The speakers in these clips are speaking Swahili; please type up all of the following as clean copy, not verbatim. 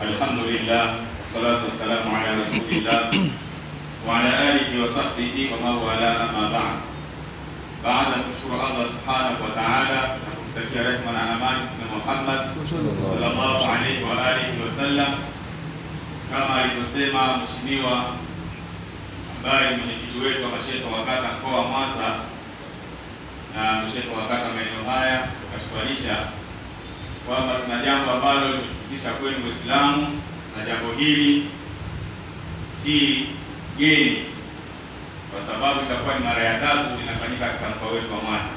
Alhamdulillah, wassalatu wassalamu ala rasulillah wa ala alihi wa sahbihi wa man wala, amma ba'd. Baada kumshukuru Allah subhanahu wa ta'ala na kumtakia rehema na amani Mtume Muhammad sallallahu alayhi wa alihi wasallam, kama alivyosema mheshimiwa ambaye ni mwenyekiti wetu wa masheikh wa kata mkoa wa Mwanza na masheikh wa kata maeneo haya, tukaswalisha kwamba tuna jambo ambalo limefikisha kwenu Waislamu, na jambo hili si geni kwa sababu itakuwa ni mara ya tatu linafanyika katika mkoa wetu wa Mwanza.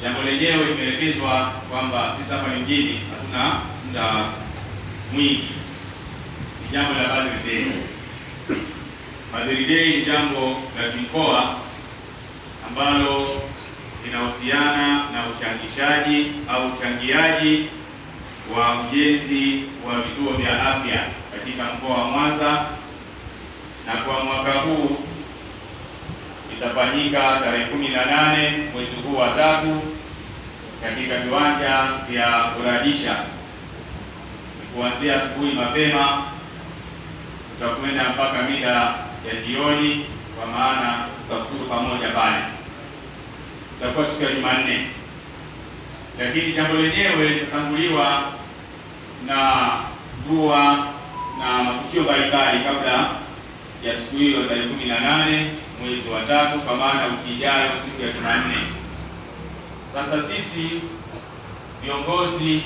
Jambo lenyewe limeelekezwa kwamba sisi hapa ni mjini, hatuna muda mwingi. Ni jambo la Badri Day. Badri Day ni jambo la kimkoa ambalo linahusiana na uchangishaji au uchangiaji wa ujenzi wa vituo vya afya katika mkoa wa Mwanza, na kwa mwaka huu itafanyika tarehe 18 mwezi huu wa 3 katika viwanja vya Kuradisha. Kuanzia asubuhi mapema tutakwenda mpaka mida ya jioni, kwa maana tutakutana pamoja pale. Tutakuwa siku ya Jumanne, lakini jambo lenyewe litatanguliwa na dua na matukio mbalimbali kabla ya siku hiyo tarehe 18 mwezi wa 3, kwa maana wiki ijayo siku ya Jumanne. Sasa sisi viongozi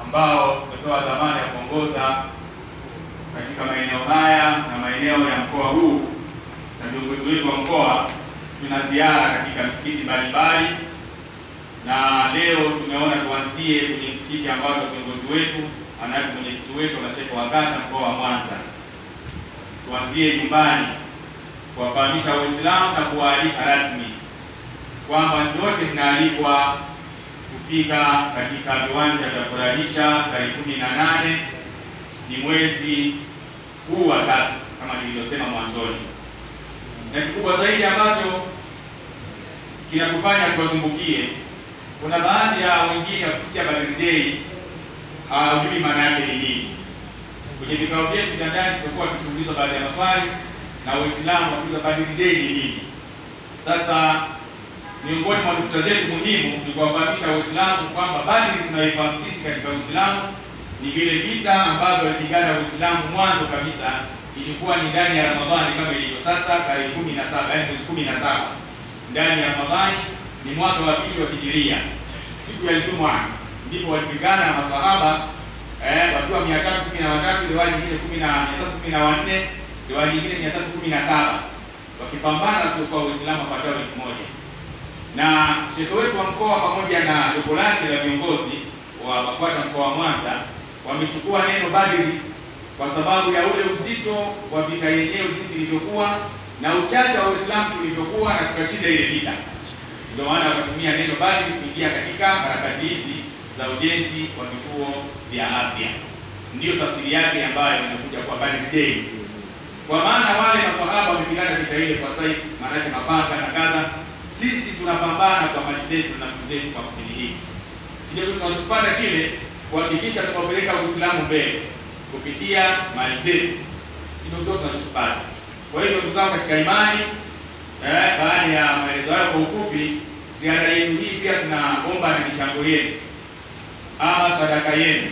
ambao tumepewa dhamana ya kuongoza katika maeneo haya na maeneo ya mkoa huu, na viongozi wetu wa mkoa, tuna ziara katika misikiti mbalimbali, na leo tumeona tuanzie kwenye msikiti ambao viongozi wetu anaye mwenyekiti wetu na sheikh wa kata mkoa wa Mwanza. Tuanzie nyumbani kuwafahamisha Waislamu na kuwaalika rasmi kwamba nyote mnaalikwa kufika katika viwanja vya Kuradisha tarehe 18 ni mwezi huu wa 3 kama nilivyosema mwanzoni. Na kikubwa zaidi ambacho kinakufanya tuwazungukie, kuna baadhi ya wengine wakisikia Badri Day hawajui maana yake ni nini. Kwenye vikao vyetu vya ndani tumekuwa tukiulizwa baadhi ya maswali na Waislamu wakiuliza Badri Day ni nini. Sasa miongoni mwa nukta zetu muhimu ni kuwafahamisha Waislamu kwamba Badri tunaifahamu sisi katika Uislamu ni vile vita ambavyo walipigana Waislamu mwanzo kabisa, ilikuwa ni ndani ya Ramadhani kama ilivyo sasa tarehe 17, yaani mwezi 17 ndani ya Ramadhani, ni mwaka wa pili wa Hijiria, siku ya Ijumaa ndipo walipigana na maswahaba wakiwa 313, riwaya nyingine 314, riwaya nyingine 317, wakipambana sio kwa Uislamu wapatao 1000. Na shehe wetu wa mkoa pamoja na jopo lake la viongozi wa BAKWATA mkoa wa Mwanza wamechukua neno Badri kwa sababu ya ule uzito wa vita yenyewe jinsi ilivyokuwa na uchache wa Uislamu tulivyokuwa, na tukashinda ile vita. Ndio maana wakatumia neno Badri kuingia katika harakati hizi za ujenzi wa vituo vya afya. Ndiyo tafsiri yake ambayo inakuja kwa Badri Day, kwa maana wale maswahaba wamepigana vita ile kwa saifu, maana yake mapanga na kadha. Sisi tunapambana kwa mali zetu na nafsi zetu kwa kipindi hiki. Ndio tunachopanda kile kuhakikisha tunapeleka Uislamu mbele kupitia mali zetu. Ndio tunachopanda. Kwa hiyo ndugu zangu katika imani, baada ya maelezo hayo kwa ufupi, ziara yetu hii pia tunaomba na michango yenu ama sadaka yenu,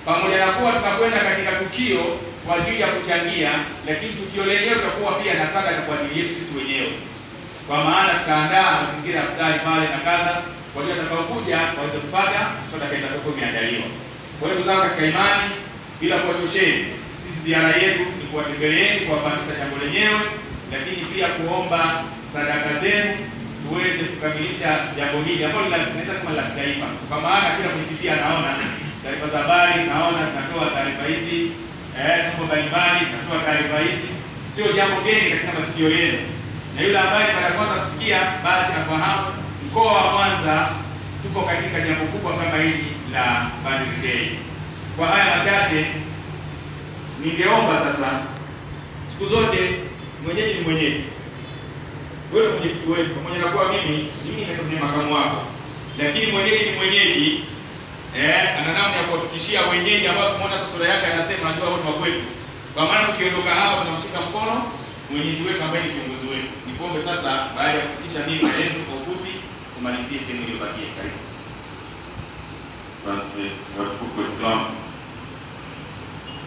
pamoja na kuwa tutakwenda katika tukio kwa ajili ya kuchangia, lakini tukio lenyewe tutakuwa pia na sadaka kwa ajili yetu sisi wenyewe, kwa maana tutaandaa mazingira ya futari pale na kadha, kwa hiyo tutakapokuja waweze kupata sadaka itakayokuwa imeandaliwa. Kwa hiyo ndugu zangu katika imani, bila kuwachosheni, sisi ziara yetu ni kuwatembeleeni, kuwafahamisha jambo lenyewe, lakini pia kuomba sadaka zenu tuweze kukamilisha jambo hili ambalo tunaweza kusema la kitaifa, kwa maana kila mtu anaona taarifa za habari, naona tunatoa taarifa hizi mambo mbalimbali, tunatoa taarifa hizi, sio jambo geni katika masikio yenu, na yule ambaye mara kwanza kusikia basi afahamu mkoa wa Mwanza tuko katika jambo kubwa kama hili la Badri Day. Kwa haya machache, ningeomba sasa, siku zote mwenyeji ni mwenyeji. Wewe mwenyekiti wetu, pamoja na kuwa mimi ni makamu wako, lakini mwenyeji ni mwenyeji. ana namna ya kuwafikishia wenyeji ambao tumeona hata sura yake anasema najua wao ni wa kwetu. Kwa maana tukiondoka hapa tunamshika mkono mwenyeji wetu ambaye ni kiongozi wetu. Nikuombe sasa baada ya kufikisha mimi maelezo kwa ufupi tumalizie sehemu iliyobakia. Karibu. Asante watukufu Islam.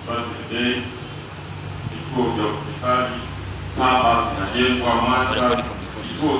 Today vituo vya hospitali 7 vinajengwa Mwanza. Vituo